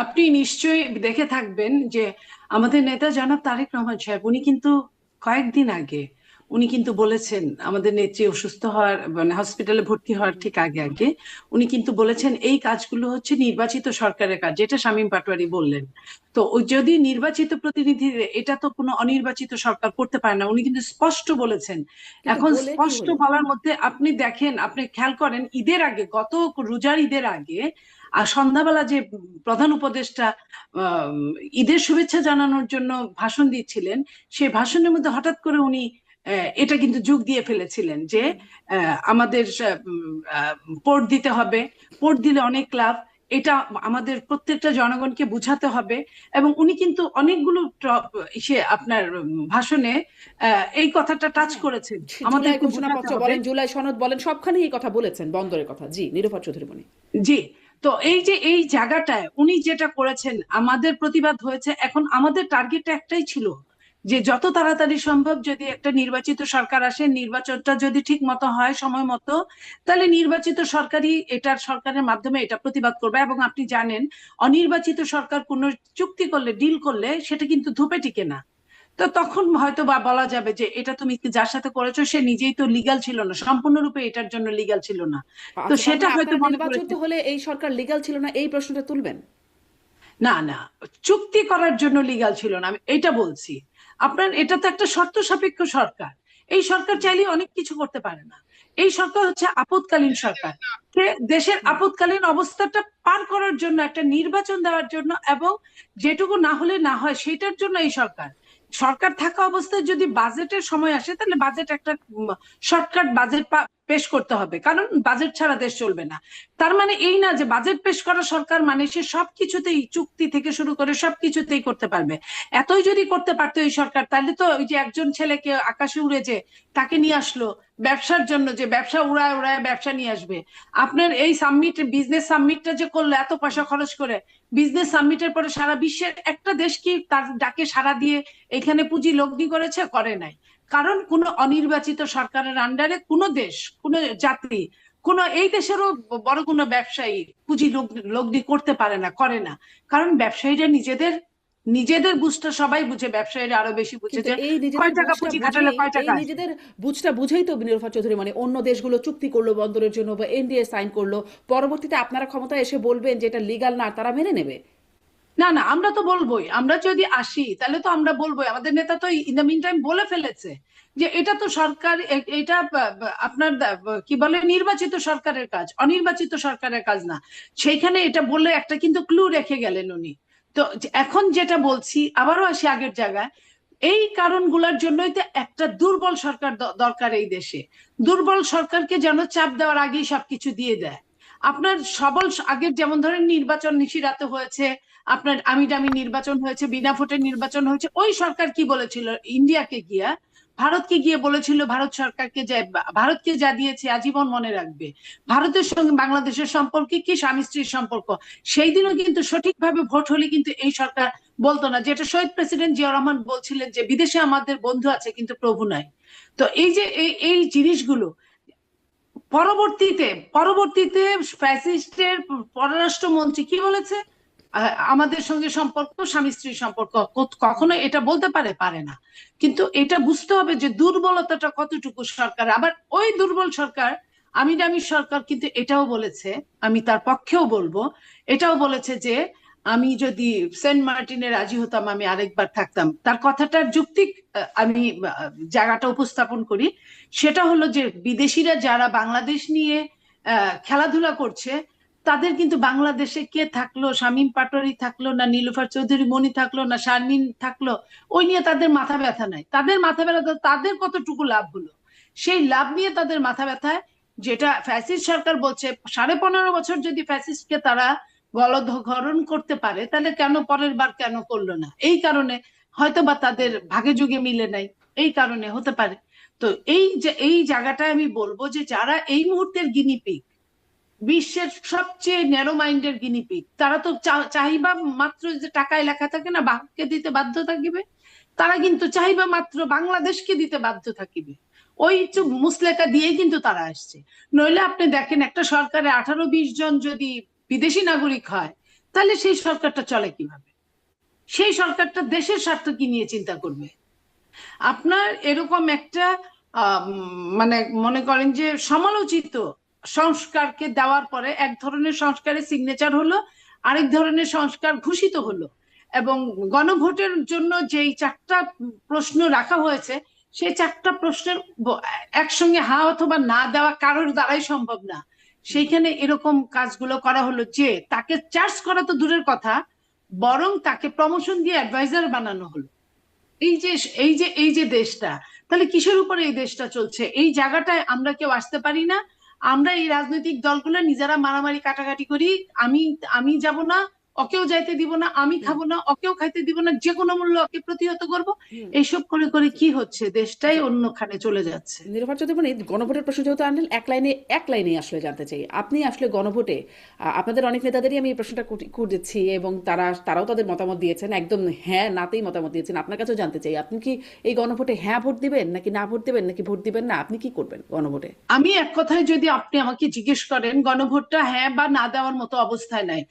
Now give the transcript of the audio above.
আপনি নিশ্চয়ই দেখে থাকবেন যে আমাদের নেতা জনাব তারেক রহমান সাহেব উনি কিন্তু কয়েকদিন আগে উনি কিন্তু বলেছেন আমাদের নেত্রী অসুস্থ হওয়ার মানে হসপিটালে ভর্তি হওয়ার ঠিক আগে আগে উনি কিন্তু বলেছেন এই কাজগুলো হচ্ছে নির্বাচিত সরকারের কাজ, যেটা শামীম পাটোয়ারি বললেন। তো ওই যদি নির্বাচিত প্রতিনিধি, এটা তো কোনো অনির্বাচিত সরকার করতে পারে না, উনি কিন্তু স্পষ্ট বলেছেন। কিন্তু এখন বলে কি স্পষ্ট হলো? বলার মধ্যে আপনি দেখেন, আপনি খেয়াল করেন ঈদের আগে, গত রোজার ঈদের আগে আর সন্ধ্যাবেলা যে প্রধান উপদেষ্টা আম, ঈদের শুভেচ্ছা জানানোর জন্য ভাষণ দিচ্ছিলেন, সেই ভাষণের মধ্যে হঠাৎ করে উনি এটা কিন্তু যোগ দিয়ে ফেলেছিলেন যে হুম। আমাদের পোর্ট দিতে হবে, পোর্ট দিলে অনেক লাভ, এটা আমাদের প্রত্যেকটা জনগণকে বুঝাতে হবে। এবং উনি কিন্তু অনেকগুলো আপনার ভাষণে এই কথাটা টাচ হ্যাঁ, করেছেন, জুলাই আমাদেরকে বোঝাতে ঘোষণাপত্র হবে। বলেন, জুলাই সনদ বলেন, সবখানে এই কথা বলেছেন, বন্দরের কথা। জি, নীলুফার চৌধুরী মনি। জি। তো এই যে এই জায়গাটায় উনি যেটা করেছেন, আমাদের প্রতিবাদ হয়েছে। এখন আমাদের টার্গেট একটাই ছিল যে যত তাড়াতাড়ি সম্ভব যদি একটা নির্বাচিত সরকার আসে, নির্বাচনটা যদি ঠিক মতো হয় সময় মতো, তাহলে নির্বাচিত সরকারই এটার সরকারের মাধ্যমে এটা প্রতিবাদ করবে। এবং আপনি জানেন অনির্বাচিত সরকার কোনো চুক্তি করলে, ডিল করলে সেটা কিন্তু ধুপে টিকে না। তো তখন হয়তো বা বলা যাবে যে এটা তুমি যার সাথে করেছো সে নিজেই তো লিগ্যাল ছিল না, সম্পূর্ণরূপে এটার জন্য লিগ্যাল ছিল না। তো আচ্ছা, তার সেটা মানে হয়তো আপনারা মনে নির্বাচিত করেছে। হলে এই সরকার লিগ্যাল ছিল না, এই প্রশ্নটা তুলবেন? না না, চুক্তি করার জন্য লিগ্যাল ছিল না, আমি এটা বলছি। আপনার এটা তো একটা শর্ত সাপেক্ষ সরকার। এই সরকার চাইলে অনেক কিছু করতে পারে না। এই সরকার হচ্ছে আপদকালীন সরকার, যে দেশের হুম। আপদকালীন অবস্থাটা পার করার জন্য একটা নির্বাচন দেওয়ার জন্য, এবং যেটুকু না হলে না হয় সেটার জন্য এই সরকার। সরকার থাকা অবস্থায় যদি বাজেটের সময় আসে তাহলে বাজেট একটা শর্টকাট বাজেট পেশ করতে হবে, কারণ বাজেট ছাড়া দেশ চলবে না। তার মানে এই না যে বাজেট পেশ করা সরকার মানে সে সবকিছুতেই, চুক্তি থেকে শুরু করে সবকিছুতেই করতে পারবে। এতই যদি করতে পারতো এই সরকার, তাহলে তো ওই যে একজন ছেলেকে আকাশে উড়ে যে তাকে নিয়ে আসলো ব্যবসার জন্য, যে ব্যবসা উড়ায় উড়ায় ব্যবসা নিয়ে আসবে। আপনার এই সামিট, বিজনেস সামিটটা যে করলো এত পয়সা খরচ করে, বিজনেস সামিটের পরে সারা বিশ্বের একটা দেশ কি তার ডাকে সাড়া দিয়ে এখানে পুঁজি লগ্নি করেছে? করে নাই। কারণ কোন অনির্বাচিত সরকারের আন্ডারে কোন দেশ, কোন জাতি, কোন এই দেশেরও বড় কোনো ব্যবসায়ী পুঁজি লগ্নি করতে পারে না, করে না। কারণ ব্যবসায়ীরা নিজেদের নিজেদের বুঝটা সবাই বুঝে, ব্যবসায়ীরা আরো বেশি বুঝে কিন্তু যে এই নিজেদের কয় টাকা বুঝটা পুঁজি খাটালে বুঝেই, কয় টাকা এই আসবে। নিজেদের বুঝটা বুঝেই তো নীলুফার চৌধুরী মানে অন্য দেশগুলো চুক্তি করলো বন্দরের জন্য বা এনডিএ সাইন করলো। পরবর্তীতে আপনারা ক্ষমতায় এসে বলবেন যে এটা লিগ্যাল না, তারা মেনে নেবে? না না, আমরা তো বলবোই, আমরা যদি আসি তাহলে তো আমরা বলবোই। আমাদের নেতা তো ইন দ্য মিন টাইম বলে ফেলেছে যে এটা তো সরকার, এটা আপনার কি বলে নির্বাচিত সরকারের কাজ, অনির্বাচিত সরকারের কাজ না। সেইখানে এটা বললে একটা কিন্তু ক্লু রেখে গেলেন উনি। তো এখন যেটা বলছি, আবারও আসি আগের জায়গায়, এই কারণগুলোর জন্যই তো একটা দুর্বল সরকার দরকার এই দেশে। দুর্বল সরকারকে যেন চাপ দেওয়ার আগেই সবকিছু দিয়ে দেয়। আপনার সবল আগের যেমন ধরেন নির্বাচন নিশিরাতে হয়েছে, আপনার আমি দামি নির্বাচন হয়েছে, বিনা ভোটের নির্বাচন হয়েছে, ওই সরকার কি বলেছিল ইন্ডিয়াকে গিয়া, ভারতকে গিয়ে বলেছিল ভারত সরকারকে যে ভারতকে যা দিয়েছে আজীবন মনে রাখবে। ভারতের সঙ্গে বাংলাদেশের সম্পর্কে কি স্বামী স্ত্রীর সম্পর্ক। সেই দিনও কিন্তু সঠিকভাবে ভোট হলে কিন্তু এই সরকার বলতো না, যেটা শহীদ প্রেসিডেন্ট জিয়া রহমান বলছিলেন যে বিদেশে আমাদের বন্ধু আছে কিন্তু প্রভু নাই। তো এই যে এই জিনিসগুলো পরবর্তীতে পরবর্তীতে ফ্যাসিস্টের পররাষ্ট্রমন্ত্রী কি বলেছে, আমাদের সঙ্গে সম্পর্ক স্বামী স্ত্রীর সম্পর্ক, কখনো এটা বলতে পারে? পারে না। কিন্তু এটা বুঝতে হবে যে দুর্বলতাটা কতটুকু সরকার। আবার ওই দুর্বল সরকার, আমি দামি সরকার কিন্তু এটাও বলেছে, আমি তার পক্ষেও বলবো, এটাও বলেছে যে আমি যদি সেন্ট মার্টিনে রাজি হতাম আমি আরেকবার থাকতাম। তার কথাটার যৌক্তিক আমি জায়গাটা উপস্থাপন করি। সেটা হলো যে বিদেশিরা যারা বাংলাদেশ নিয়ে খেলাধুলা করছে, তাদের কিন্তু বাংলাদেশে কে থাকলো, শামীম পাটোয়ারি থাকলো না নীলুফার চৌধুরী মনি থাকলো না শারমিন থাকলো, ওই নিয়ে তাদের মাথা ব্যথা নাই। তাদের মাথা ব্যথা তাদের কতটুকু লাভ হলো, সেই লাভ নিয়ে তাদের মাথা ব্যথায়। যেটা ফ্যাসিস্ট সরকার বলছে 15.5 বছর যদি ফ্যাসিস্টকে তারা গলদঘরণ করতে পারে, তাহলে কেন পরের বার কেন করলো না? এই কারণে হয়তো বা তাদের ভাগে যুগে মিলে নাই, এই কারণে হতে পারে। তো এই যে এই জায়গাটায় আমি বলবো যে যারা এই মুহূর্তের গিনিপিগ, বিশ্বের সবচেয়ে ন্যারো মাইন্ডের গিনিপিগ, তারা তো চাহিবা মাত্র যে টাকায় লেখা থাকে না বাঘকে দিতে বাধ্য থাকিবে, তারা কিন্তু চাহিবা মাত্র বাংলাদেশকে দিতে বাধ্য থাকিবে। ওই মুসলেকা দিয়েই কিন্তু তারা আসছে। নইলে আপনি দেখেন একটা সরকারে 18-20 জন যদি বিদেশি নাগরিক হয়, তাহলে সেই সরকারটা চলে কিভাবে? সেই সরকারটা দেশের স্বার্থ কি নিয়ে চিন্তা করবে? আপনার এরকম একটা মানে মনে করেন যে সমালোচিত সংস্কারকে দেওয়ার পরে এক ধরনের সংস্কারের সিগনেচার হলো, আরেক ধরনের সংস্কার ঘোষিত হলো, এবং গণভোটের জন্য যেই 4টা প্রশ্ন রাখা হয়েছে, সেই 4টা প্রশ্নের একসঙ্গে হ্যাঁ অথবা না দেওয়া কারোর দ্বারাই সম্ভব না। সেইখানে এরকম কাজগুলো করা হলো যে তাকে চার্জ করা তো দূরের কথা, বরং তাকে প্রমোশন দিয়ে অ্যাডভাইজার বানানো হলো। এই যে দেশটা, তাহলে কিসের উপরে এই দেশটা চলছে? এই জায়গাটায় আমরা কেউ আসতে পারি না। আমরা এই রাজনৈতিক দলগুলো নিজেরা মারামারি কাটাকাটি করি, আমি আমি যাব না, ওকেও যাইতে দিব না, আমি খাবো না, ওকেও খাইতে দিব না, যে কোনো মূল্যে ওকে প্রতিহত করব। হুম। এইসব করে করে কি হচ্ছে? দেশটাই অন্যখানে চলে যাচ্ছে। নিরুপা চৌধুরী, গণভোটের প্রশ্ন যেহেতু আনলেন, এক লাইনে আসলে জানতে চাই, আপনি আসলে গণভোটে আপনাদের অনেক নেতাদেরই আমি এই প্রশ্নটা করেছি এবং তারাও তাদের মতামত দিয়েছেন, একদম হ্যাঁ নাতেই মতামত দিয়েছেন। আপনার কাছেও জানতে চাই, আপনি কি এই গণভোটে হ্যাঁ ভোট দিবেন নাকি না ভোট দিবেন নাকি ভোট দিবেন না? আপনি কি করবেন গণভোটে? আমি এক কথায় যদি আপনি আমাকে জিজ্ঞেস করেন, গণভোটটা হ্যাঁ বা না দেওয়ার মতো অবস্থায় নাই।